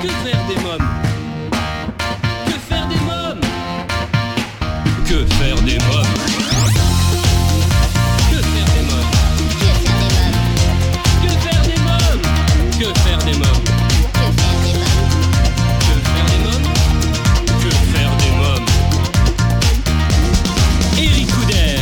Que faire des mômes? Que faire des mômes? Que faire des mômes? Que faire des mômes? Que faire des mômes? Que faire des mômes? Que faire des mômes? Que faire des mômes? Eric Couder.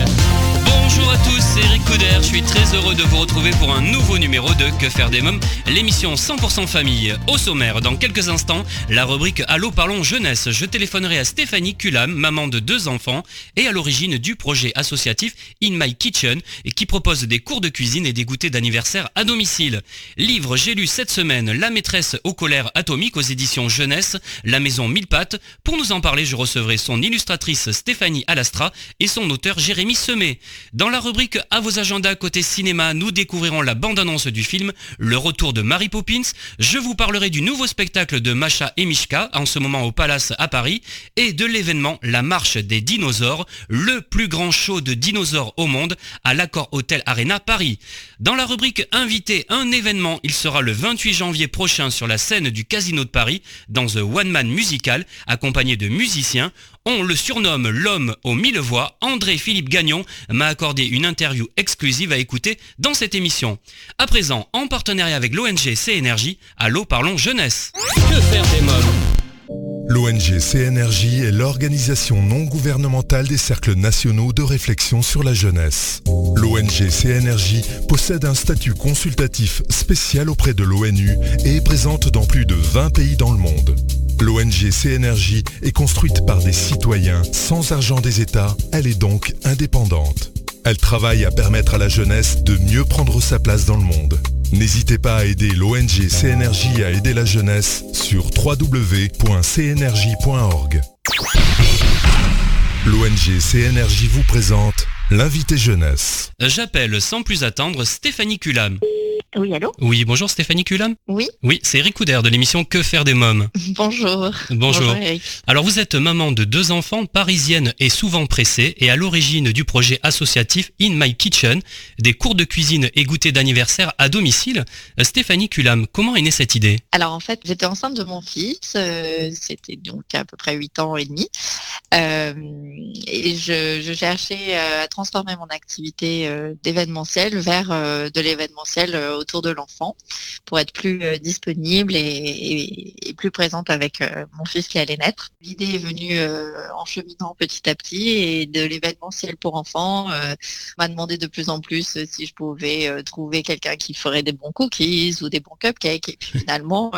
Bonjour à tous, c'est Eric Couder. Je suis très heureux de vous retrouver pour un nouveau numéro de Que faire des mômes, l'émission 100% famille. Au sommaire, dans quelques instants, la rubrique Allô parlons jeunesse. Je téléphonerai à Stéphanie Culam, maman de 2 enfants et à l'origine du projet associatif In My Kitchen et qui propose des cours de cuisine et des goûters d'anniversaire à domicile. Livre, j'ai lu cette semaine La maîtresse aux colères atomiques aux éditions Jeunesse, La maison mille pattes. Pour nous en parler, je recevrai son illustratrice Stéphanie Alastra et son auteur Jérémy Semet. Dans la rubrique À vos agendas côté cinéma, nous découvrirons la bande-annonce du film Le retour de Mary Poppins. Je vous parlerai du nouveau spectacle de Masha et Mishka, en ce moment au Palace à Paris, et de l'événement La Marche des Dinosaures, le plus grand show de dinosaures au monde, à l'Accor Hotel Arena Paris. Dans la rubrique Invité, un événement, il sera le 28 janvier prochain sur la scène du Casino de Paris, dans The One Man Musical, accompagné de musiciens. On le surnomme l'homme aux 1000 voix. André-Philippe Gagnon m'a accordé une interview exclusive à écouter dans cette émission. À présent, en partenariat avec l'ONG CNRJ, Allô parlons jeunesse. Que faire des mômes? L'ONG CNRJ est l'organisation non gouvernementale des cercles nationaux de réflexion sur la jeunesse. L'ONG CNRJ possède un statut consultatif spécial auprès de l'ONU et est présente dans plus de 20 pays dans le monde. L'ONG CNRJ est construite par des citoyens sans argent des États, elle est donc indépendante. Elle travaille à permettre à la jeunesse de mieux prendre sa place dans le monde. N'hésitez pas à aider l'ONG CNRJ à aider la jeunesse sur www.cnrj.org. L'ONG CNRJ vous présente l'invité jeunesse. J'appelle sans plus attendre Stéphanie Culam. Oui, allô? Oui, bonjour Stéphanie Culam. Oui. Oui, c'est Eric Couder de l'émission Que faire des mômes. Bonjour. Bonjour. Eric. Alors vous êtes maman de 2 enfants, parisienne et souvent pressée, et à l'origine du projet associatif In My Kitchen, des cours de cuisine et goûters d'anniversaire à domicile. Stéphanie Culam, comment est née cette idée? Alors en fait, j'étais enceinte de mon fils, c'était donc à peu près 8 ans et demi, et je cherchais à transformer mon activité d'événementiel vers de l'événementiel autour de l'enfant pour être plus disponible et plus présente avec mon fils qui allait naître. L'idée est venue en cheminant petit à petit et de l'événementiel pour enfants m'a demandé de plus en plus si je pouvais trouver quelqu'un qui ferait des bons cookies ou des bons cupcakes et puis finalement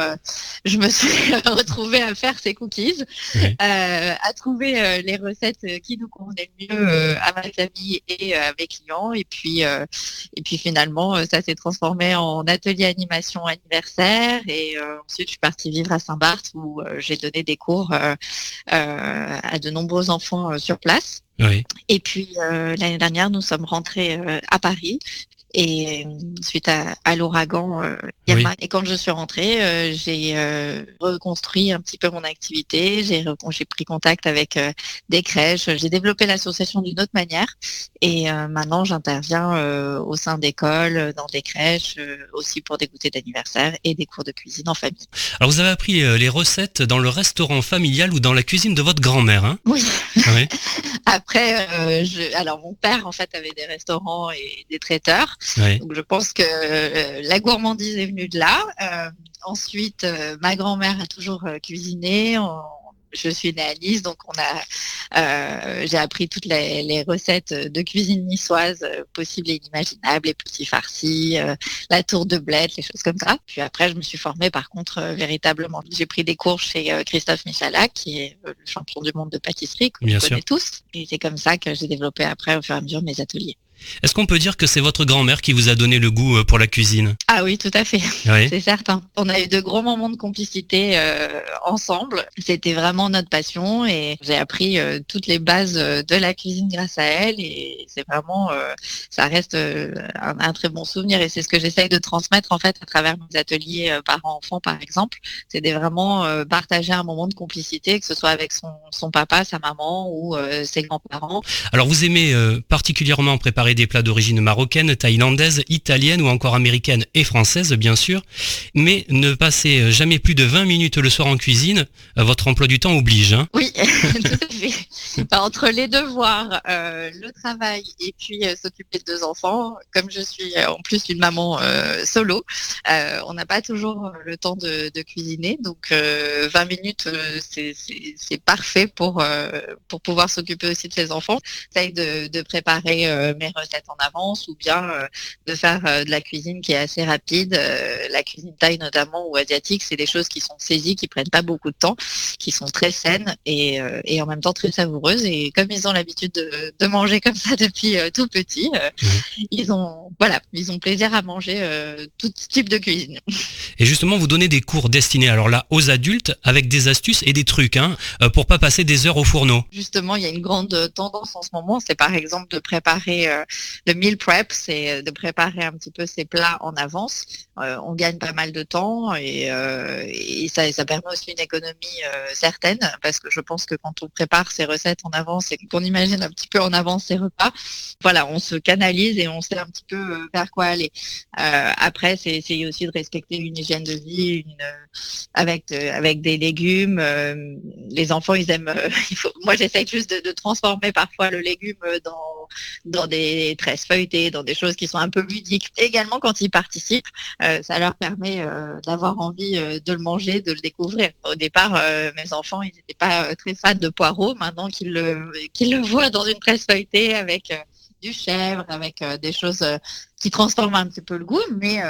je me suis retrouvée à faire ces cookies, à trouver les recettes qui nous convenaient le mieux à ma famille et à mes clients et puis finalement ça s'est transformé en atelier animation anniversaire et ensuite je suis partie vivre à Saint-Barth où j'ai donné des cours à de nombreux enfants sur place. Oui. Et puis l'année dernière nous sommes rentrés à Paris. Et suite à l'ouragan Irma. Et quand je suis rentrée, j'ai reconstruit un petit peu mon activité. J'ai pris contact avec des crèches. J'ai développé l'association d'une autre manière. Et maintenant, j'interviens au sein d'écoles, dans des crèches, aussi pour des goûters d'anniversaire et des cours de cuisine en famille. Alors vous avez appris les recettes dans le restaurant familial ou dans la cuisine de votre grand-mère, hein? Oui. Oui. Après, alors mon père en fait avait des restaurants et des traiteurs. Oui. Donc je pense que la gourmandise est venue de là. Ensuite, ma grand-mère a toujours cuisiné. Je suis née à Nice, donc j'ai appris toutes les recettes de cuisine niçoise possibles et inimaginables, les petits farcis, la tour de bled, les choses comme ça. Puis après, je me suis formée par contre véritablement. J'ai pris des cours chez Christophe Michalak, qui est le champion du monde de pâtisserie, que vous connaissez tous. Et c'est comme ça que j'ai développé après, au fur et à mesure, mes ateliers. Est-ce qu'on peut dire que c'est votre grand-mère qui vous a donné le goût pour la cuisine? Ah oui, tout à fait, oui. C'est certain. On a eu de gros moments de complicité ensemble. C'était vraiment notre passion et j'ai appris toutes les bases de la cuisine grâce à elle et c'est vraiment, ça reste un très bon souvenir et c'est ce que j'essaye de transmettre en fait à travers mes ateliers parents-enfants par exemple. C'est de vraiment partager un moment de complicité, que ce soit avec son papa, sa maman ou ses grands-parents. Alors vous aimez particulièrement préparer préparer des plats d'origine marocaine, thaïlandaise, italienne ou encore américaine et française, bien sûr. Mais ne passez jamais plus de 20 minutes le soir en cuisine. Votre emploi du temps oblige. Hein. Oui, tout à fait. Entre les devoirs, le travail et puis s'occuper de 2 enfants, comme je suis en plus une maman solo, on n'a pas toujours le temps de cuisiner. Donc 20 minutes, c'est parfait pour pouvoir s'occuper aussi de ses enfants. J'essaye de préparer mes recettes en avance ou bien de faire de la cuisine qui est assez rapide. La cuisine thaï notamment ou asiatique, c'est des choses qui sont saisies, qui prennent pas beaucoup de temps, qui sont très saines et en même temps très savoureuses. Et comme ils ont l'habitude de manger comme ça depuis tout petit, ils ont plaisir à manger tout type de cuisine. Et justement, vous donnez des cours destinés alors là aux adultes avec des astuces et des trucs pour pas passer des heures au fourneau. Justement, il y a une grande tendance en ce moment, c'est par exemple de préparer le meal prep, c'est de préparer un petit peu ses plats en avance. On gagne pas mal de temps et ça permet aussi une économie certaine, parce que je pense que quand on prépare ses recettes en avance et qu'on imagine un petit peu en avance ses repas, voilà, on se canalise et on sait un petit peu vers quoi aller. Après, c'est essayer aussi de respecter une hygiène de vie, avec des légumes. Les enfants, ils aiment. Moi, j'essaie juste de transformer parfois le légume dans des tresses feuilletées, dans des choses qui sont un peu ludiques. Également, quand ils participent, ça leur permet d'avoir envie de le manger, de le découvrir. Au départ, mes enfants, ils n'étaient pas très fans de poireaux. Maintenant qu'ils le voient dans une tresse feuilletée avec du chèvre, avec des choses qui transforment un petit peu le goût, mais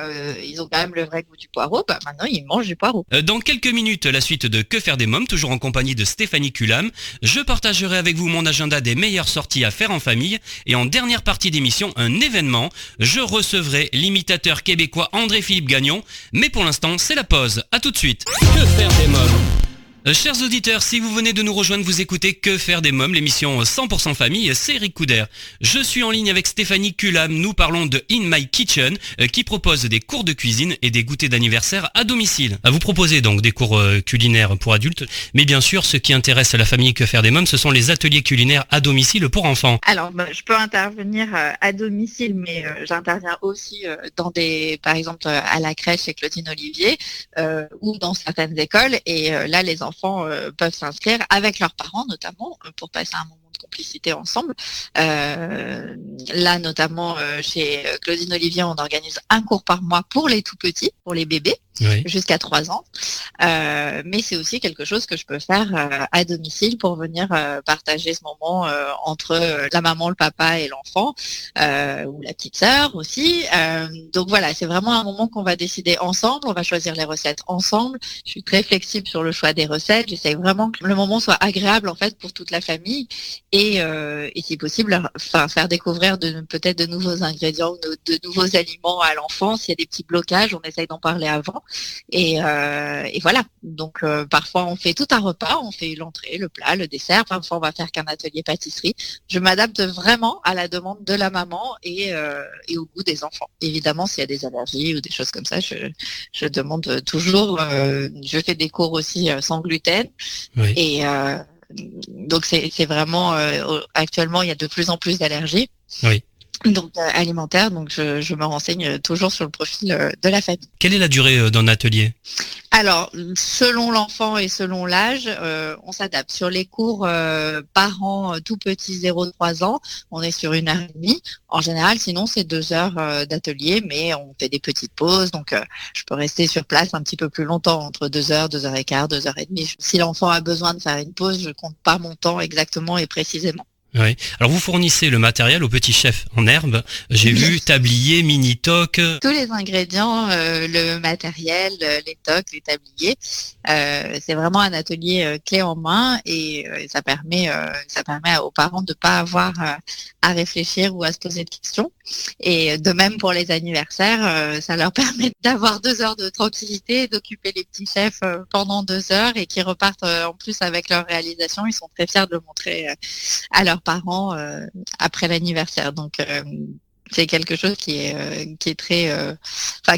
ils ont quand même le vrai goût du poireau. Maintenant, ils mangent du poireau. Dans quelques minutes, la suite de Que faire des mômes, toujours en compagnie de Stéphanie Culam. Je partagerai avec vous mon agenda des meilleures sorties à faire en famille. Et en dernière partie d'émission, un événement. Je recevrai l'imitateur québécois André-Philippe Gagnon. Mais pour l'instant, c'est la pause. À tout de suite. Que faire des mômes ? Chers auditeurs, si vous venez de nous rejoindre, vous écoutez Que faire des mômes, l'émission 100% famille, c'est Eric Couder. Je suis en ligne avec Stéphanie Culam, nous parlons de In My Kitchen, qui propose des cours de cuisine et des goûters d'anniversaire à domicile. Vous proposez donc des cours culinaires pour adultes, mais bien sûr, ce qui intéresse la famille Que faire des mômes, ce sont les ateliers culinaires à domicile pour enfants. Alors, je peux intervenir à domicile, mais j'interviens aussi par exemple, à la crèche chez Claudine Olivier, ou dans certaines écoles, et là, les enfants peuvent s'inscrire avec leurs parents notamment pour passer un moment de complicité ensemble. Là notamment chez Claudine Olivier, on organise un cours par mois pour les tout petits, pour les bébés. Oui. Jusqu'à 3 ans. Mais c'est aussi quelque chose que je peux faire à domicile pour venir partager ce moment entre la maman, le papa et l'enfant, ou la petite sœur aussi. Donc voilà, c'est vraiment un moment qu'on va décider ensemble. On va choisir les recettes ensemble. Je suis très flexible sur le choix des recettes. J'essaie vraiment que le moment soit agréable en fait pour toute la famille et si possible, faire découvrir peut-être de nouveaux ingrédients ou de nouveaux aliments à l'enfant. S'il y a des petits blocages, on essaye d'en parler avant. Et voilà. Donc parfois on fait tout un repas, on fait l'entrée, le plat, le dessert. Parfois on va faire qu'un atelier pâtisserie. Je m'adapte vraiment à la demande de la maman et au goût des enfants. Évidemment, s'il y a des allergies ou des choses comme ça, je demande toujours. Je fais des cours aussi sans gluten. Oui. Et donc c'est vraiment actuellement il y a de plus en plus d'allergies. Oui. Donc alimentaire, donc je me renseigne toujours sur le profil de la famille. Quelle est la durée d'un atelier ? Alors, selon l'enfant et selon l'âge, on s'adapte. Sur les cours parents tout petits 0-3 ans, on est sur 1h30. En général, sinon c'est 2 heures d'atelier, mais on fait des petites pauses. Donc je peux rester sur place un petit peu plus longtemps, entre 2 heures, 2h15, 2h30. Si l'enfant a besoin de faire une pause, je compte pas mon temps exactement et précisément. Oui. Alors vous fournissez le matériel au petit chef en herbe. J'ai vu tablier, mini toc. Tous les ingrédients, le matériel, les tocs, les tabliers. C'est vraiment un atelier clé en main et ça permet aux parents de pas avoir à réfléchir ou à se poser de questions. Et de même pour les anniversaires, ça leur permet d'avoir 2 heures de tranquillité, d'occuper les petits chefs pendant 2 heures et qui repartent en plus avec leur réalisation. Ils sont très fiers de le montrer à leurs parents après l'anniversaire. Donc c'est quelque chose qui est très,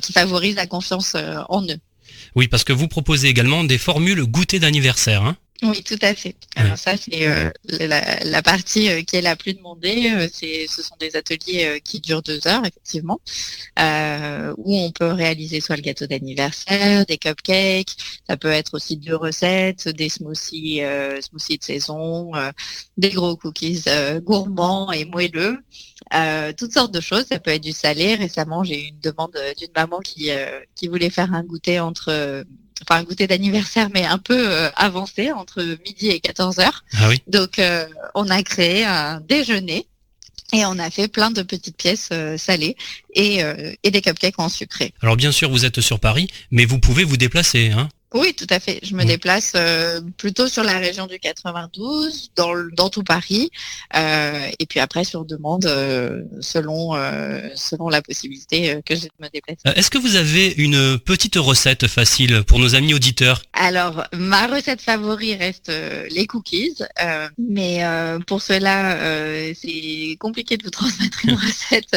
qui favorise la confiance en eux. Oui, parce que vous proposez également des formules goûter d'anniversaire. Hein ? Oui, tout à fait. Alors ça, c'est la partie qui est la plus demandée. Ce sont des ateliers qui durent 2 heures, effectivement, où on peut réaliser soit le gâteau d'anniversaire, des cupcakes. Ça peut être aussi 2 recettes, des smoothies de saison, des gros cookies gourmands et moelleux. Toutes sortes de choses. Ça peut être du salé. Récemment, j'ai eu une demande d'une maman qui voulait faire un goûter un goûter d'anniversaire, mais un peu avancé, entre midi et 14 heures. Ah oui. Donc, on a créé un déjeuner et on a fait plein de petites pièces salées et des cupcakes en sucré. Alors bien sûr, vous êtes sur Paris, mais vous pouvez vous déplacer, hein? Oui, tout à fait. Je me déplace plutôt sur la région du 92, dans tout Paris, et puis après sur demande, selon la possibilité que j'ai de me déplacer. Est-ce que vous avez une petite recette facile pour nos amis auditeurs? Alors, ma recette favorite reste les cookies, mais pour cela, c'est compliqué de vous transmettre une recette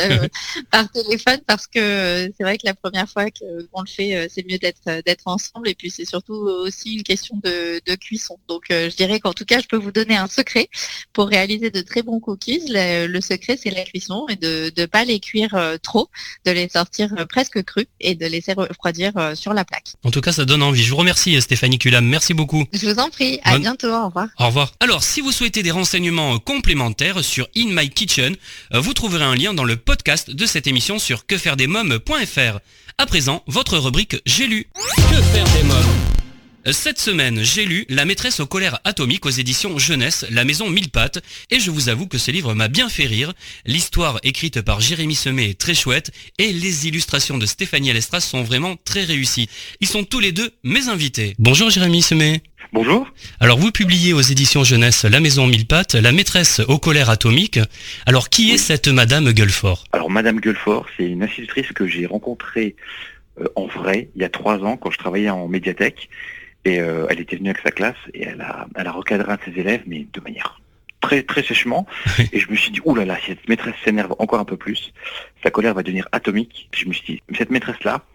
par téléphone parce que c'est vrai que la première fois qu'on le fait, c'est mieux d'être ensemble et puis c'est surtout aussi une question de cuisson. Donc, je dirais qu'en tout cas, je peux vous donner un secret pour réaliser de très bons cookies. Le secret, c'est la cuisson et de ne pas les cuire trop, de les sortir presque crus et de laisser refroidir sur la plaque. En tout cas, ça donne envie. Je vous remercie, Stéphanie Culam. Merci beaucoup. Je vous en prie. À bientôt. Au revoir. Au revoir. Alors, si vous souhaitez des renseignements complémentaires sur In My Kitchen, vous trouverez un lien dans le podcast de cette émission sur quefairedesmoms.fr. À présent, votre rubrique J'ai lu. Que faire des mômes? Cette semaine, j'ai lu La maîtresse au colère atomique aux éditions Jeunesse, La maison mille pattes, et je vous avoue que ce livre m'a bien fait rire. L'histoire écrite par Jérémy Semet est très chouette, et les illustrations de Stéphanie Alestras sont vraiment très réussies. Ils sont tous les deux mes invités. Bonjour Jérémy Semet. Bonjour. Alors vous publiez aux éditions Jeunesse La maison mille pattes, La maîtresse au colère atomique. Alors qui est cette Madame Gueulefort? Alors Madame Gueulefort, c'est une institutrice que j'ai rencontrée en vrai il y a 3 ans quand je travaillais en médiathèque. Et elle était venue avec sa classe et elle a recadré un de ses élèves, mais de manière très très sèchement. Et je me suis dit, oulala, si cette maîtresse s'énerve encore un peu plus, sa colère va devenir atomique. Je me suis dit, cette maîtresse-là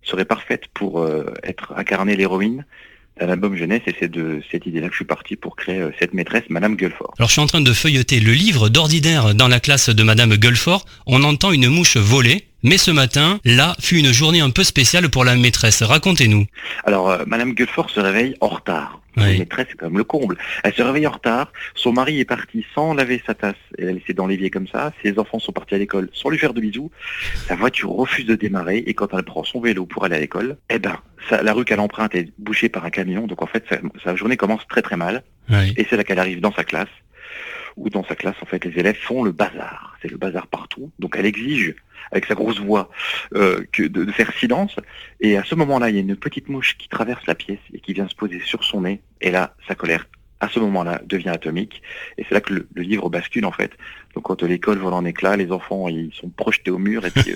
serait parfaite pour être incarnée l'héroïne d'un album jeunesse, et c'est de cette idée-là que je suis parti pour créer cette maîtresse, Madame Gueulefort. Alors je suis en train de feuilleter le livre. D'ordinaire, dans la classe de Madame Gueulefort, on entend une mouche voler. Mais ce matin, là, fut une journée un peu spéciale pour la maîtresse. Racontez-nous. Alors, Madame Gueulefort se réveille en retard. Oui. La maîtresse, c'est quand même le comble. Elle se réveille en retard. Son mari est parti sans laver sa tasse. Elle l'a laissé dans l'évier comme ça. Ses enfants sont partis à l'école sans lui faire de bisous. Sa voiture refuse de démarrer. Et quand elle prend son vélo pour aller à l'école, la rue qu'elle emprunte est bouchée par un camion. Donc en fait, sa journée commence très très mal. Oui. Et c'est là qu'elle arrive dans sa classe. Où dans sa classe, en fait, les élèves font le bazar. C'est le bazar partout. Donc elle exige, avec sa grosse voix, de faire silence. Et à ce moment-là, il y a une petite mouche qui traverse la pièce et qui vient se poser sur son nez. Et là, sa colère, à ce moment-là, devient atomique. Et c'est là que le livre bascule, en fait. Donc quand l'école vole en éclats, les enfants, ils sont projetés au mur et puis...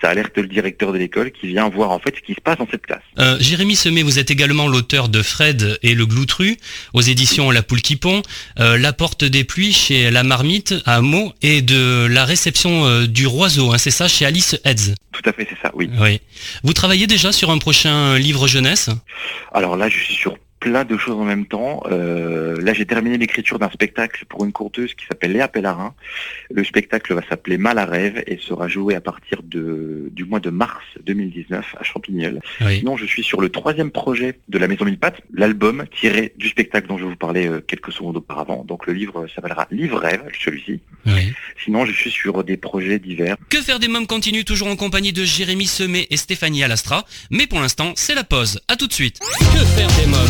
Ça alerte le directeur de l'école qui vient voir en fait ce qui se passe dans cette classe. Jérémy Semet, vous êtes également l'auteur de Fred et le Gloutru aux éditions La Poule qui pond, La Porte des Pluies chez La Marmite à Meaux et de La Réception du Roiseau, hein, c'est ça, chez Alice Hetz. Tout à fait, c'est ça, oui. Oui. Vous travaillez déjà sur un prochain livre jeunesse? Alors là, je suis sur plein de choses en même temps. Là, j'ai terminé l'écriture d'un spectacle pour une conteuse qui s'appelle Léa Pellarin. Le spectacle va s'appeler Mal à rêve et sera joué à partir du mois de mars 2019 à Champignelles. Oui. Sinon, je suis sur le 3e projet de La Maison Mille Pattes, l'album tiré du spectacle dont je vous parlais quelques secondes auparavant. Donc le livre s'appellera Livre Rêve, celui-ci. Oui. Sinon, je suis sur des projets divers. Que faire des mômes continue toujours en compagnie de Jérémy Semet et Stéphanie Alastra. Mais pour l'instant, c'est la pause. À tout de suite. Que faire des mômes?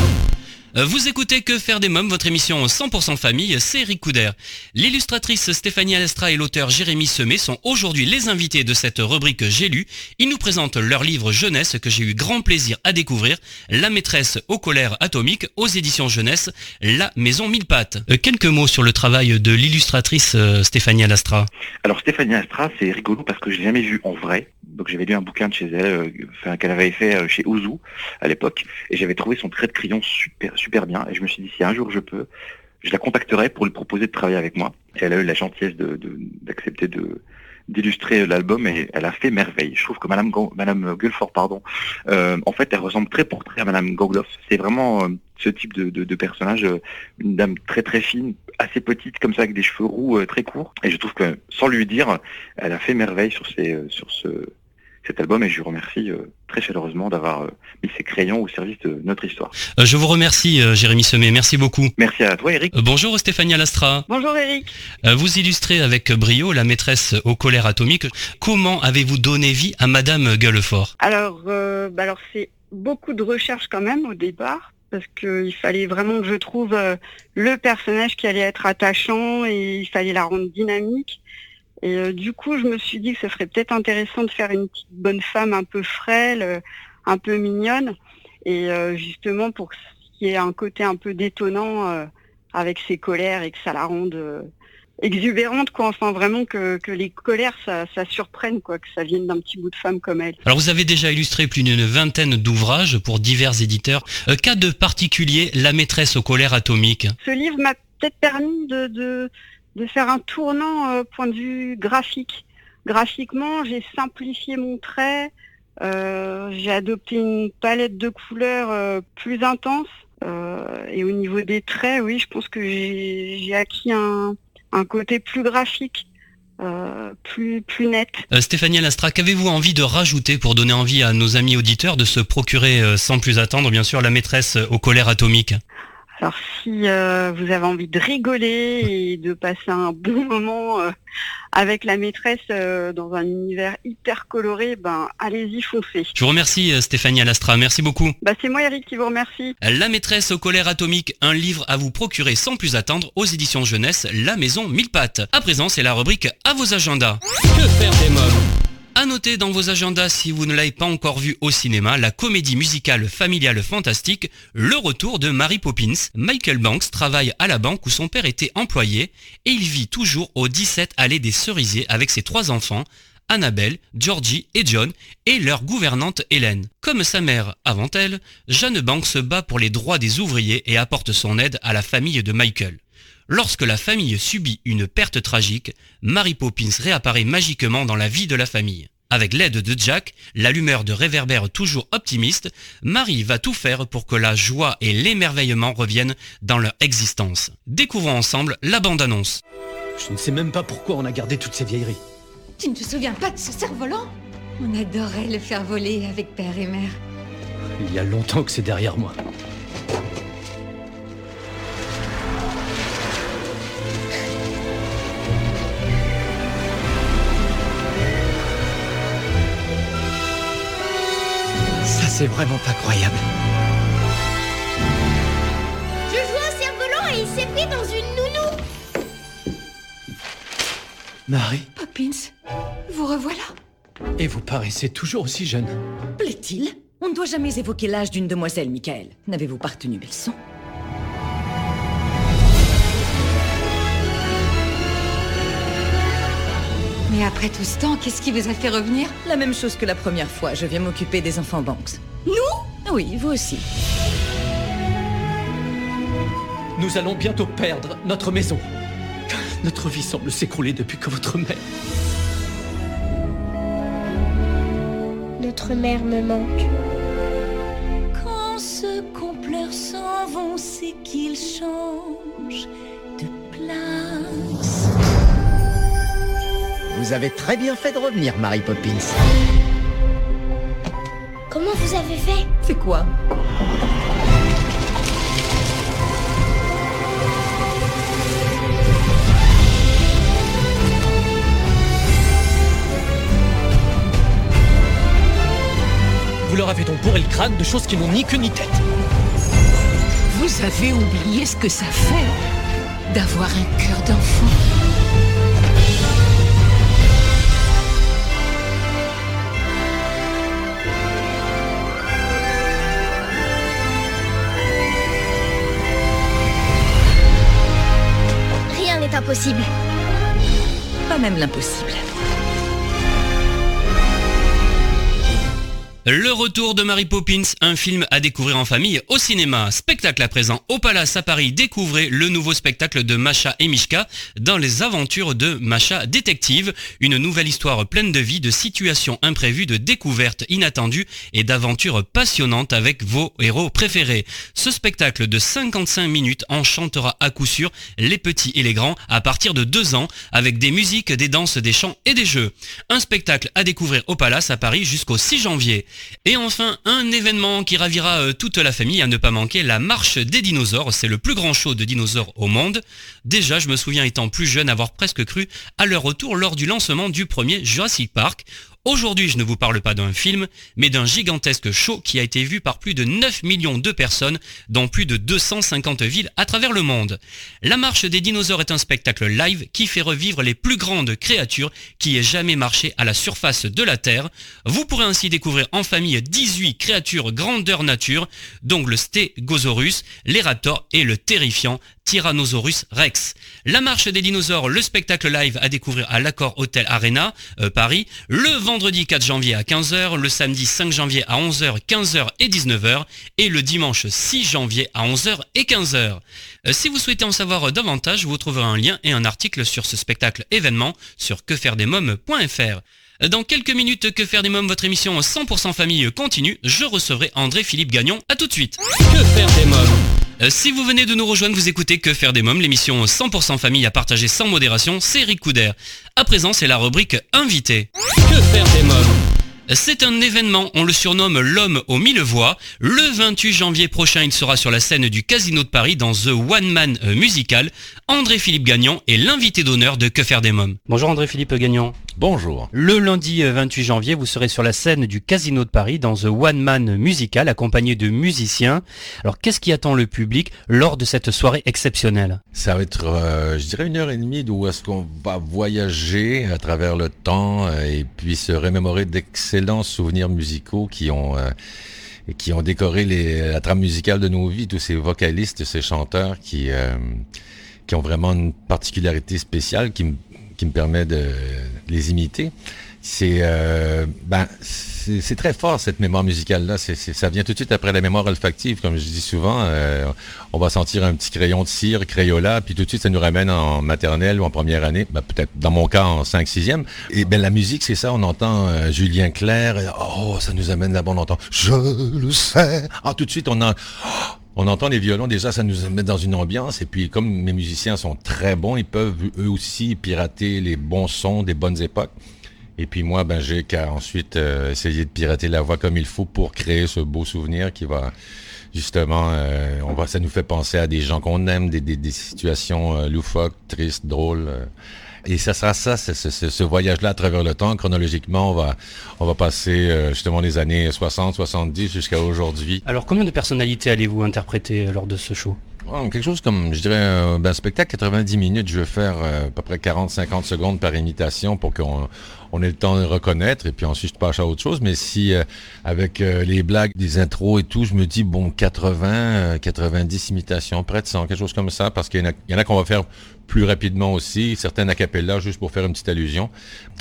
Vous écoutez Que faire des mômes, votre émission 100% famille, c'est Eric Couder. L'illustratrice Stéphanie Alestra et l'auteur Jérémy Semet sont aujourd'hui les invités de cette rubrique J'ai lu. Ils nous présentent leur livre jeunesse que j'ai eu grand plaisir à découvrir, La maîtresse au colère atomique aux éditions Jeunesse, La maison mille pattes. Quelques mots sur le travail de l'illustratrice Stéphanie Alastra. Alors Stéphanie Alastra, c'est rigolo parce que je l'ai jamais vue en vrai. Donc j'avais lu un bouquin de chez elle, qu'elle avait fait chez Ouzou à l'époque, et j'avais trouvé son trait de crayon super bien, et je me suis dit si un jour je la contacterai pour lui proposer de travailler avec moi. Et elle a eu la gentillesse d'accepter d'illustrer l'album, et elle a fait merveille. Je trouve que Madame Gueulefort, en fait, elle ressemble très pour très à Madame Gangloff. C'est vraiment ce type de personnage, une dame très très fine, assez petite comme ça, avec des cheveux roux très courts. Et je trouve que, sans lui dire, elle a fait merveille sur cet album, et je lui remercie très chaleureusement d'avoir mis ses crayons au service de notre histoire. Je vous remercie, Jérémy Semet, merci beaucoup. Merci à toi, Eric. Bonjour Stéphanie Alastra. Bonjour Eric. Vous illustrez avec brio La maîtresse aux colères atomiques. Comment avez-vous donné vie à Madame Gueulefort ? Alors c'est beaucoup de recherche quand même au départ, parce qu'il fallait vraiment que je trouve le personnage qui allait être attachant, et il fallait la rendre dynamique. Et du coup, je me suis dit que ce serait peut-être intéressant de faire une petite bonne femme un peu frêle, un peu mignonne, et justement pour qu'il y ait un côté un peu détonnant avec ses colères, et que ça la rende exubérante, quoi. Enfin, vraiment que les colères, ça surprenne, quoi, que ça vienne d'un petit bout de femme comme elle. Alors vous avez déjà illustré plus d'une vingtaine d'ouvrages pour divers éditeurs. Qu'a de particulier La maîtresse aux colères atomiques ? Ce livre m'a peut-être permis de faire un tournant point de vue graphique. Graphiquement, j'ai simplifié mon trait, j'ai adopté une palette de couleurs plus intense, et au niveau des traits, oui, je pense que j'ai acquis un côté plus graphique, plus net. Stéphanie Alastra, qu'avez-vous envie de rajouter pour donner envie à nos amis auditeurs de se procurer sans plus attendre, bien sûr, La maîtresse aux colères atomiques ? Alors si vous avez envie de rigoler et de passer un bon moment avec la maîtresse dans un univers hyper coloré, allez-y, foncez. Je vous remercie Stéphanie Alastra, merci beaucoup. C'est moi Eric qui vous remercie. La maîtresse aux colères atomiques, un livre à vous procurer sans plus attendre aux éditions jeunesse La Maison Mille Pattes. À présent, c'est la rubrique à vos agendas. Que faire des mômes ? À noter dans vos agendas, si vous ne l'avez pas encore vu au cinéma, la comédie musicale familiale fantastique, Le Retour de Mary Poppins. Michael Banks travaille à la banque où son père était employé et il vit toujours au 17 allée des Cerisiers avec ses 3 enfants, Annabelle, Georgie et John, et leur gouvernante Hélène. Comme sa mère avant elle, Jeanne Banks se bat pour les droits des ouvriers et apporte son aide à la famille de Michael. Lorsque la famille subit une perte tragique, Mary Poppins réapparaît magiquement dans la vie de la famille. Avec l'aide de Jack, l'allumeur de réverbère toujours optimiste, Mary va tout faire pour que la joie et l'émerveillement reviennent dans leur existence. Découvrons ensemble la bande-annonce. Je ne sais même pas pourquoi on a gardé toutes ces vieilleries. Tu ne te souviens pas de ce cerf-volant ? On adorait le faire voler avec père et mère. Il y a longtemps que c'est derrière moi. Ça, c'est vraiment pas croyable. Je joue au cerf-volant et il s'est pris dans une nounou. Marie, Poppins, vous revoilà. et vous paraissez toujours aussi jeune. Plaît-il ? On ne doit jamais évoquer l'âge d'une demoiselle, Michael. N'avez-vous pas retenu mes leçons ? Mais après tout ce temps, qu'est-ce qui vous a fait revenir ? La même chose que la première fois, je viens m'occuper des enfants Banks. Nous ? Oui, vous aussi. Nous allons bientôt perdre notre maison. Notre vie semble s'écrouler depuis que votre mère... Notre mère me manque. Quand ceux qu'on pleure s'en vont, c'est qu'ils changent de place. Vous avez très bien fait de revenir, Mary Poppins. Comment vous avez fait ? Fait quoi ? Vous leur avez donc bourré le crâne de choses qui n'ont ni queue ni tête. Vous avez oublié ce que ça fait d'avoir un cœur d'enfant. Rien n'est impossible. Pas même l'impossible. Le retour de Mary Poppins, un film à découvrir en famille au cinéma. Spectacle à présent au Palace à Paris. Découvrez le nouveau spectacle de Masha et Mishka dans les aventures de Masha Détective. Une nouvelle histoire pleine de vie, de situations imprévues, de découvertes inattendues et d'aventures passionnantes avec vos héros préférés. Ce spectacle de 55 minutes enchantera à coup sûr les petits et les grands à partir de 2 ans avec des musiques, des danses, des chants et des jeux. Un spectacle à découvrir au Palace à Paris jusqu'au 6 janvier. Et enfin, un événement qui ravira toute la famille à ne pas manquer, la marche des dinosaures. C'est le plus grand show de dinosaures au monde. Déjà, je me souviens étant plus jeune avoir presque cru à leur retour lors du lancement du premier Jurassic Park. Aujourd'hui, je ne vous parle pas d'un film, mais d'un gigantesque show qui a été vu par plus de 9 millions de personnes dans plus de 250 villes à travers le monde. La marche des dinosaures est un spectacle live qui fait revivre les plus grandes créatures qui aient jamais marché à la surface de la Terre. Vous pourrez ainsi découvrir en famille 18 créatures grandeur nature, dont le Stégosaurus, les raptors et le terrifiant Tyrannosaurus Rex. La marche des dinosaures, le spectacle live à découvrir à l'Accor Hotel Arena, Paris, le vendredi 4 janvier à 15h, le samedi 5 janvier à 11h, 15h et 19h, et le dimanche 6 janvier à 11h et 15h. Si vous souhaitez en savoir davantage, vous trouverez un lien et un article sur ce spectacle événement sur quefairedesmoms.fr. Dans quelques minutes, Que faire des mômes, votre émission 100% famille continue. Je recevrai André-Philippe Gagnon. À tout de suite. Que faire des mômes? Si vous venez de nous rejoindre, vous écoutez Que faire des mômes, l'émission 100% famille à partager sans modération, c'est Eric Couder. À présent, c'est la rubrique Invité. Que faire des mômes? C'est un événement, on le surnomme l'homme aux 1000 voix. Le 28 janvier prochain, il sera sur la scène du Casino de Paris dans The One Man Musical. André-Philippe Gagnon est l'invité d'honneur de Que faire des mômes. Bonjour André-Philippe Gagnon. Bonjour. Le lundi 28 janvier, vous serez sur la scène du Casino de Paris dans The One Man Musical, accompagné de musiciens. Alors, qu'est-ce qui attend le public lors de cette soirée exceptionnelle? Ça va être, je dirais, 1h30 d'où est-ce qu'on va voyager à travers le temps et puis se remémorer d'excellents souvenirs musicaux qui ont décoré la trame musicale de nos vies, tous ces vocalistes, ces chanteurs qui ont vraiment une particularité spéciale qui me permet de les imiter. C'est très fort cette mémoire musicale-là. Ça vient tout de suite après la mémoire olfactive, comme je dis souvent. On va sentir un petit crayon de cire, Crayola, puis tout de suite ça nous ramène en maternelle ou en première année, peut-être dans mon cas en 5, 6e. Et la musique, c'est ça, on entend Julien Clerc, ça nous amène là-bas, on entend « Je le sais ». Tout de suite on entend les violons, déjà ça nous met dans une ambiance, et puis comme mes musiciens sont très bons, ils peuvent eux aussi pirater les bons sons des bonnes époques. Et puis moi, j'ai qu'à ensuite essayer de pirater la voix comme il faut pour créer ce beau souvenir qui va justement, ça nous fait penser à des gens qu'on aime, des situations loufoques, tristes, drôles. Et ça sera ça, ce voyage-là à travers le temps. Chronologiquement, on va passer justement les années 60, 70 jusqu'à aujourd'hui. Alors, combien de personnalités allez-vous interpréter lors de ce show? Quelque chose comme, je dirais, un spectacle 90 minutes. Je vais faire à peu près 40-50 secondes par imitation pour qu'on ait le temps de reconnaître. Et puis ensuite, je passe à autre chose. Mais si, avec les blagues, des intros et tout, je me dis, 80, 90 imitations, près de 100, quelque chose comme ça. Parce qu'il y en a qu'on va faire plus rapidement aussi, certaines a cappella juste pour faire une petite allusion.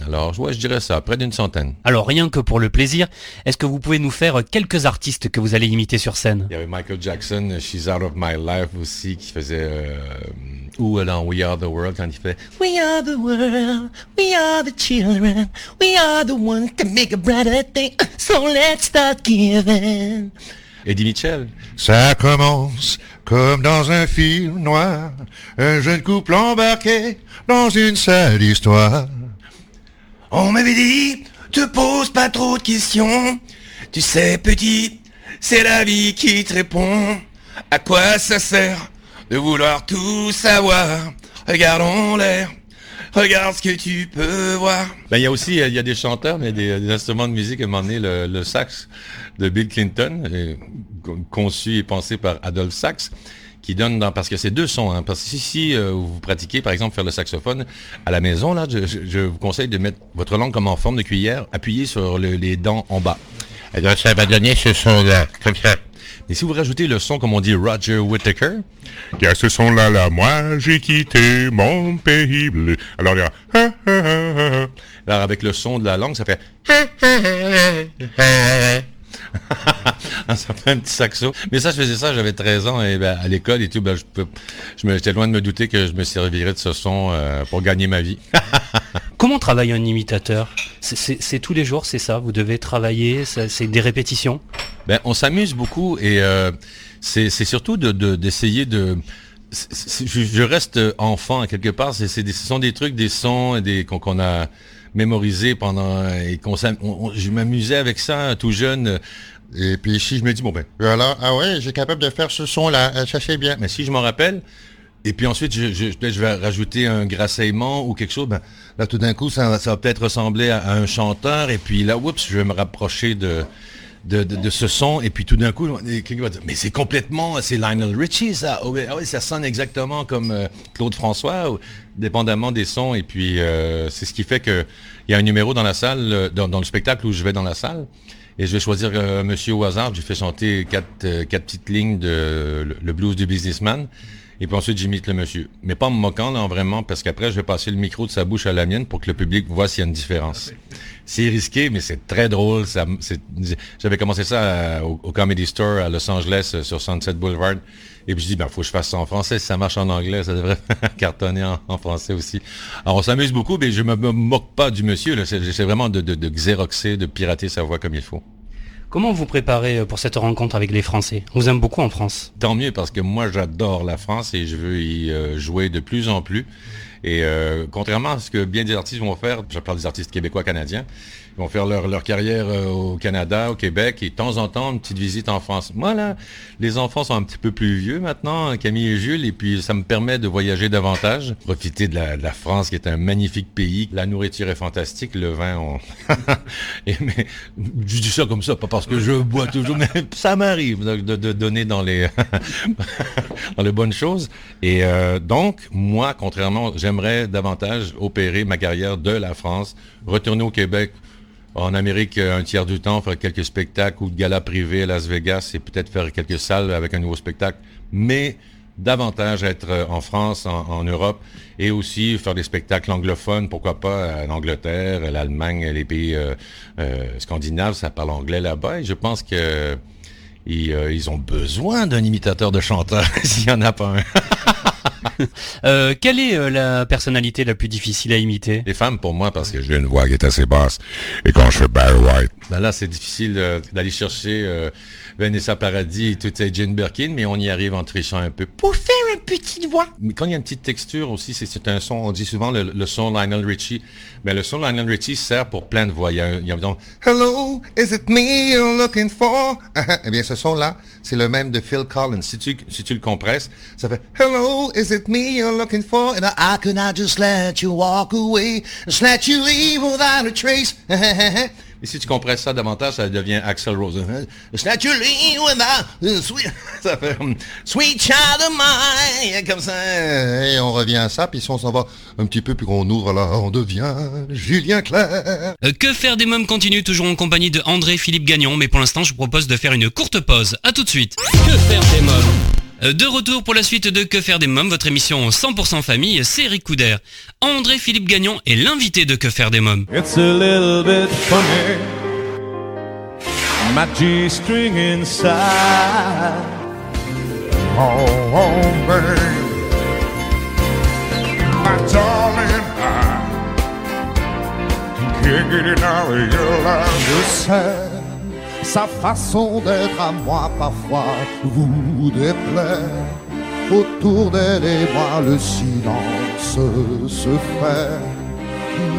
Alors, je dirais ça, près d'une centaine. Alors, rien que pour le plaisir, est-ce que vous pouvez nous faire quelques artistes que vous allez imiter sur scène? Il y avait Michael Jackson, She's Out of My Life aussi, qui faisait dans We Are the World, quand il fait We are the world, we are the children, we are the ones to make a brighter day, so let's start giving. Eddie Mitchell. Ça commence comme dans un film noir, un jeune couple embarqué dans une sale histoire. On m'avait dit, te pose pas trop de questions, tu sais petit, c'est la vie qui te répond. À quoi ça sert de vouloir tout savoir? Regardons l'air, regarde ce que tu peux voir. Il y a aussi, il y a des chanteurs, mais des instruments de musique, à un moment donné, le sax de Bill Clinton, conçu et pensé par Adolphe Sax, qui donne parce que c'est deux sons, parce que si vous pratiquez, par exemple, faire le saxophone à la maison, là, je vous conseille de mettre votre langue comme en forme de cuillère, appuyée sur les dents en bas. Et donc, ça va donner ce son-là, comme ça. Et si vous rajoutez le son, comme on dit, Roger Whittaker. Il y a ce son-là, moi, j'ai quitté mon pays bleu. Alors, il y a... Alors, avec le son de la langue, ça fait... Ça fait un petit saxo. Mais ça, je faisais ça, j'avais 13 ans et à l'école et tout, j'étais loin de me douter que je me servirais de ce son pour gagner ma vie. Comment travaille un imitateur ? C'est tous les jours, c'est ça ? Vous devez travailler, c'est des répétitions ? On s'amuse beaucoup et c'est surtout d'essayer de... Je reste enfant quelque part. Ce sont des trucs, des sons qu'on a mémorisés pendant... et je m'amusais avec ça tout jeune. Et puis si je me dis, alors, ah ouais, j'ai capable de faire ce son-là, ça c'est bien. Mais si je m'en rappelle, et puis ensuite je vais rajouter un grassèlement ou quelque chose, là tout d'un coup ça va peut-être ressembler à un chanteur, et puis là, oups, je vais me rapprocher de ce son, et puis tout d'un coup, quelqu'un va dire, mais c'est Lionel Richie ça, oh, oui, ça sonne exactement comme Claude François, dépendamment des sons, et puis c'est ce qui fait qu'il y a un numéro dans la salle, dans le spectacle où je vais dans la salle, et je vais choisir un monsieur au hasard, je fais chanter quatre petites lignes de le blues du businessman, et puis ensuite j'imite le monsieur. Mais pas en me moquant, là, vraiment, parce qu'après je vais passer le micro de sa bouche à la mienne pour que le public voit s'il y a une différence. C'est risqué, mais c'est très drôle. J'avais commencé ça au Comedy Store à Los Angeles, sur Sunset Boulevard, et puis je dis, faut que je fasse ça en français, si ça marche en anglais, ça devrait cartonner en français aussi. Alors on s'amuse beaucoup, mais je me moque pas du monsieur, là. J'essaie vraiment de xéroxer, de pirater sa voix comme il faut. Comment vous préparez pour cette rencontre avec les Français ? On vous aime beaucoup en France. Tant mieux, parce que moi j'adore la France et je veux y jouer de plus en plus. Et contrairement à ce que bien des artistes vont faire, je parle des artistes québécois, canadiens, ils vont faire leur carrière au Canada, au Québec, et de temps en temps, une petite visite en France. Moi, là, les enfants sont un petit peu plus vieux maintenant, Camille et Jules, et puis ça me permet de voyager davantage, profiter de la France, qui est un magnifique pays. La nourriture est fantastique, le vin, mais je dis ça comme ça, pas parce que je bois toujours, mais ça m'arrive de donner dans les dans les bonnes choses. Et donc, moi, contrairement, j'aimerais davantage opérer ma carrière de la France, retourner au Québec, en Amérique un tiers du temps, faire quelques spectacles ou de galas privés à Las Vegas et peut-être faire quelques salles avec un nouveau spectacle, mais davantage être en France, en Europe, et aussi faire des spectacles anglophones, pourquoi pas en Angleterre, l'Allemagne, les pays scandinaves, ça parle anglais là-bas, et je pense que ils ont besoin d'un imitateur de chanteur, s'il n'y en a pas un. Quelle est la personnalité la plus difficile à imiter ? Les femmes pour moi, parce que j'ai une voix qui est assez basse. Et quand je fais Barry White. Là, c'est difficile d'aller chercher Vanessa Paradis et toutes ces Jane Birkin, mais on y arrive en trichant un peu. Pour faire une petite voix. Mais quand il y a une petite texture aussi, c'est un son, on dit souvent le son Lionel Richie. Mais le son Lionel Richie sert pour plein de voix. Il y a donc, Hello, is it me you're looking for? Eh bien, ce son-là, c'est le même de Phil Collins. Si tu le compresses, ça fait Hello, is it me you're looking for? And I could not just let you walk away, just let you leave without a trace. Et si tu compresses ça davantage, ça devient Axl Rose. Just let you leave without sweet, ça fait Sweet Child of Mine, comme ça. Et on revient à ça, puis si on s'en va un petit peu, puis qu'on ouvre là, on devient Julien Clerc. Que faire des mômes continue, toujours en compagnie de André-Philippe Gagnon, mais pour l'instant, je vous propose de faire une courte pause. À tout de suite. Que faire des mômes ? De retour pour la suite de Que faire des mômes, votre émission 100% famille, c'est Eric Couder. André-Philippe Gagnon est l'invité de Que faire des mômes. It's a little bit funny, my G-string inside. Oh, babe, my darling, I can't get it out of your life. Je sais, sa façon d'être à moi parfois vous déplaît. Autour d'elle et moi le silence se fait,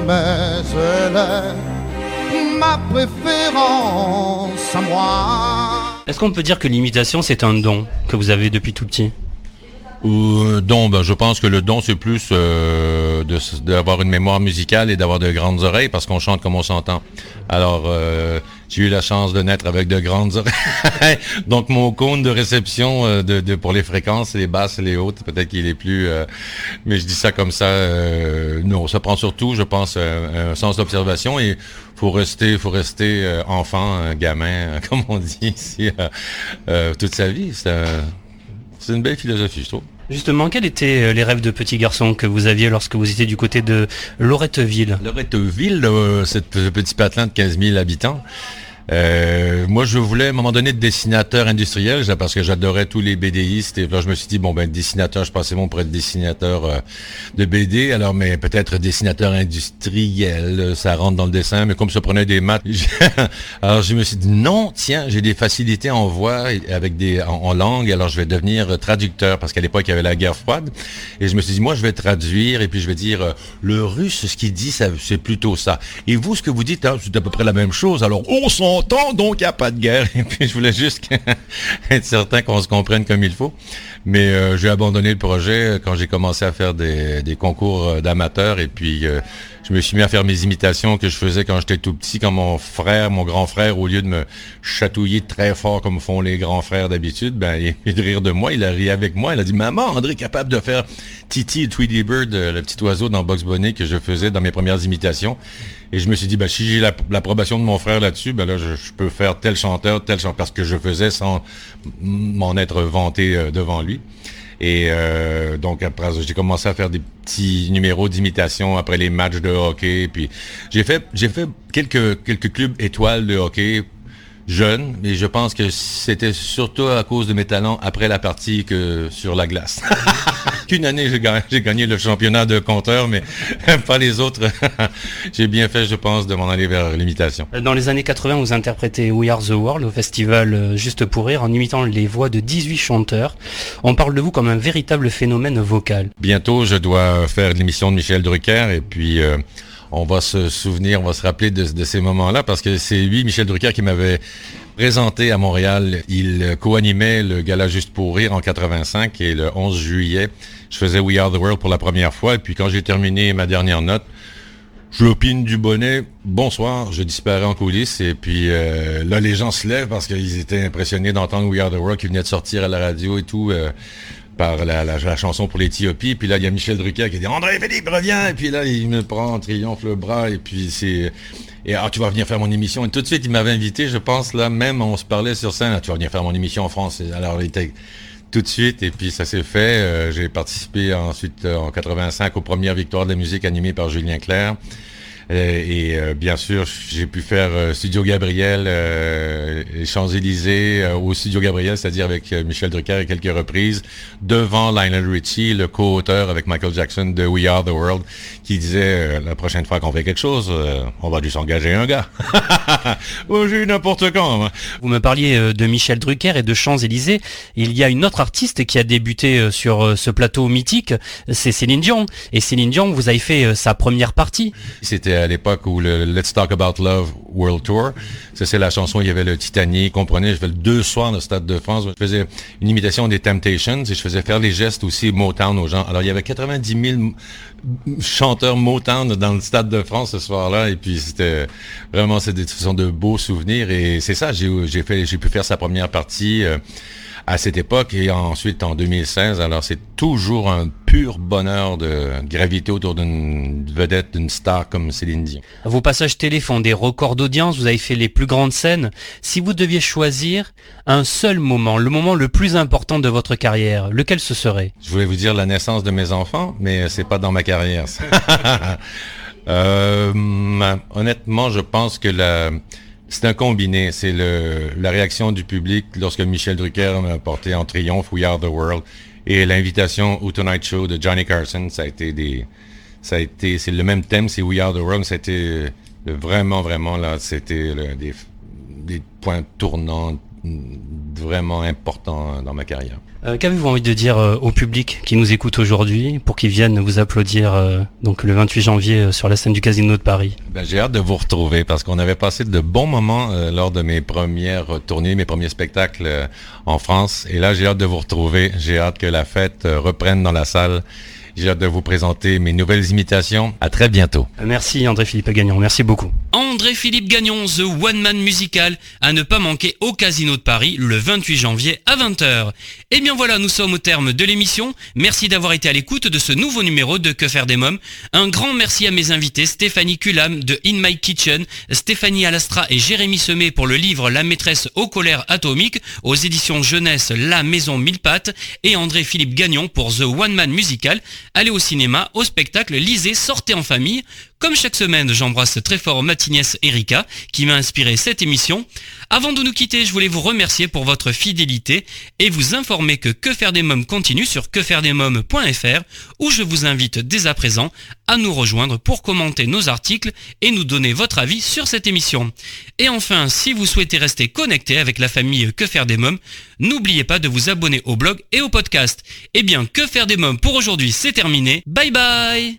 mais elle est ma préférence à moi. Est-ce qu'on peut dire que l'imitation c'est un don que vous avez depuis tout petit ? Don, je pense que le don c'est plus d'avoir une mémoire musicale et d'avoir de grandes oreilles parce qu'on chante comme on s'entend. Alors j'ai eu la chance de naître avec de grandes oreilles. Donc mon cône de réception pour les fréquences, les basses et les hautes, peut-être qu'il est plus mais je dis ça comme ça, non, ça prend surtout, je pense, un sens d'observation et faut rester enfant, gamin, comme on dit ici, toute sa vie. C'est une belle philosophie, je trouve. Justement, quels étaient les rêves de petit garçon que vous aviez lorsque vous étiez du côté de Loretteville ? Loretteville, c'est ce petit patelin de 15 000 habitants. Moi, je voulais à un moment donné être dessinateur industriel parce que j'adorais tous les BDistes. Et là, je me suis dit, dessinateur, je pensais bon pour être dessinateur de BD. Alors, mais peut-être dessinateur industriel, ça rentre dans le dessin. Mais comme ça prenait des maths, alors je me suis dit, non, tiens, j'ai des facilités en voix avec en langue. Alors, je vais devenir traducteur parce qu'à l'époque, il y avait la guerre froide. Et je me suis dit, moi, je vais traduire et puis je vais dire, le russe, ce qu'il dit, c'est plutôt ça. Et vous, ce que vous dites, c'est à peu près la même chose. Alors, on s'entend, donc il n'y a pas de guerre. Et puis, je voulais juste être certain qu'on se comprenne comme il faut. Mais j'ai abandonné le projet quand j'ai commencé à faire des concours d'amateurs. Et puis, je me suis mis à faire mes imitations que je faisais quand j'étais tout petit, quand mon grand frère, au lieu de me chatouiller très fort comme font les grands frères d'habitude, il de rire de moi, il a ri avec moi. Il a dit, maman, André est capable de faire Titi et Tweety Bird, le petit oiseau dans Bugs Bunny que je faisais dans mes premières imitations. Et je me suis dit, si j'ai l'approbation de mon frère là-dessus, là, je peux faire tel chanteur, parce que je faisais sans m'en être vanté devant lui. Et donc après, j'ai commencé à faire des petits numéros d'imitation après les matchs de hockey. Puis j'ai fait quelques clubs étoiles de hockey jeunes, mais je pense que c'était surtout à cause de mes talents après la partie que sur la glace. Qu'une année, j'ai gagné le championnat de conteur, mais pas les autres. J'ai bien fait, je pense, de m'en aller vers l'imitation. Dans les années 80, vous interprétez We Are The World au festival Juste pour Rire en imitant les voix de 18 chanteurs. On parle de vous comme un véritable phénomène vocal. Bientôt, je dois faire l'émission de Michel Drucker et puis... on va se rappeler de ces moments-là parce que c'est lui, Michel Drucker, qui m'avait présenté à Montréal. Il co-animait le gala Juste pour Rire en 85 et le 11 juillet, je faisais We Are The World pour la première fois. Et puis quand j'ai terminé ma dernière note, je opine du bonnet, bonsoir, je disparais en coulisses. Et puis là, les gens se lèvent parce qu'ils étaient impressionnés d'entendre We Are The World qui venait de sortir à la radio et tout. Par la chanson pour l'Éthiopie, puis là il y a Michel Drucker qui dit André Philippe reviens, et puis là il me prend en triomphe le bras, et puis tu vas venir faire mon émission, et tout de suite il m'avait invité, je pense là même on se parlait sur scène, tu vas venir faire mon émission en France, et alors il était tout de suite, et puis ça s'est fait. J'ai participé ensuite en 85 aux premières victoires de la musique animées par Julien Clerc. Et bien sûr, j'ai pu faire Studio Gabriel, les Champs-Élysées au Studio Gabriel, c'est-à-dire avec Michel Drucker à quelques reprises, devant Lionel Richie, le co-auteur avec Michael Jackson de We Are The World, qui disait la prochaine fois qu'on fait quelque chose, on va juste engager un gars. Oh, j'ai eu n'importe quand. Hein. Vous me parliez de Michel Drucker et de Champs-Élysées. Il y a une autre artiste qui a débuté sur ce plateau mythique, c'est Céline Dion. Et Céline Dion, vous avez fait sa première partie. C'était à l'époque où le Let's Talk About Love World Tour, ça c'est la chanson, il y avait le Titanic, comprenez, je faisais 2 soirs dans le Stade de France, je faisais une imitation des Temptations et je faisais faire les gestes aussi Motown aux gens. Alors il y avait 90 000 chanteurs Motown dans le Stade de France ce soir-là et puis c'était vraiment, ce sont de beaux souvenirs et c'est ça, j'ai pu faire sa première partie à cette époque et ensuite en 2016. Alors c'est toujours un pur bonheur de graviter autour d'une vedette, d'une star comme Céline Dion. Vos passages télé font des records d'audience, vous avez fait les plus grandes scènes. Si vous deviez choisir un seul moment, le moment le plus important de votre carrière, lequel ce serait? Je voulais vous dire la naissance de mes enfants, mais c'est pas dans ma carrière. Honnêtement, je pense que c'est un combiné. C'est la réaction du public lorsque Michel Drucker m'a porté en triomphe We Are The World et l'invitation au Tonight Show de Johnny Carson. C'est le même thème, c'est We Are The World. C'était vraiment là, c'était des points tournants vraiment importants dans ma carrière. Qu'avez-vous envie de dire au public qui nous écoute aujourd'hui pour qu'ils viennent vous applaudir donc le 28 janvier sur la scène du Casino de Paris? J'ai hâte de vous retrouver parce qu'on avait passé de bons moments lors de mes premières tournées, mes premiers spectacles en France. Et là, j'ai hâte de vous retrouver. J'ai hâte que la fête reprenne dans la salle. J'ai hâte de vous présenter mes nouvelles imitations. À très bientôt. Merci André-Philippe Gagnon, merci beaucoup. André-Philippe Gagnon, The One Man Musical, à ne pas manquer au Casino de Paris le 28 janvier à 20h. Et bien voilà, nous sommes au terme de l'émission. Merci d'avoir été à l'écoute de ce nouveau numéro de Que faire des mômes. Un grand merci à mes invités, Stéphanie Culam de In My Kitchen, Stéphanie Alastra et Jérémy Semé pour le livre La maîtresse au colère atomique aux éditions jeunesse La Maison Mille Pattes et André-Philippe Gagnon pour The One Man Musical allez au cinéma, au spectacle, lisez, sortez en famille. Comme chaque semaine, j'embrasse très fort ma nièce Erika qui m'a inspiré cette émission. Avant de nous quitter, je voulais vous remercier pour votre fidélité et vous informer que faire des mômes continue sur quefairedesmômes.fr où je vous invite dès à présent à nous rejoindre pour commenter nos articles et nous donner votre avis sur cette émission. Et enfin, si vous souhaitez rester connecté avec la famille Que Faire des Mômes, n'oubliez pas de vous abonner au blog et au podcast. Eh bien, Que Faire des Mômes pour aujourd'hui, c'est terminé. Bye bye!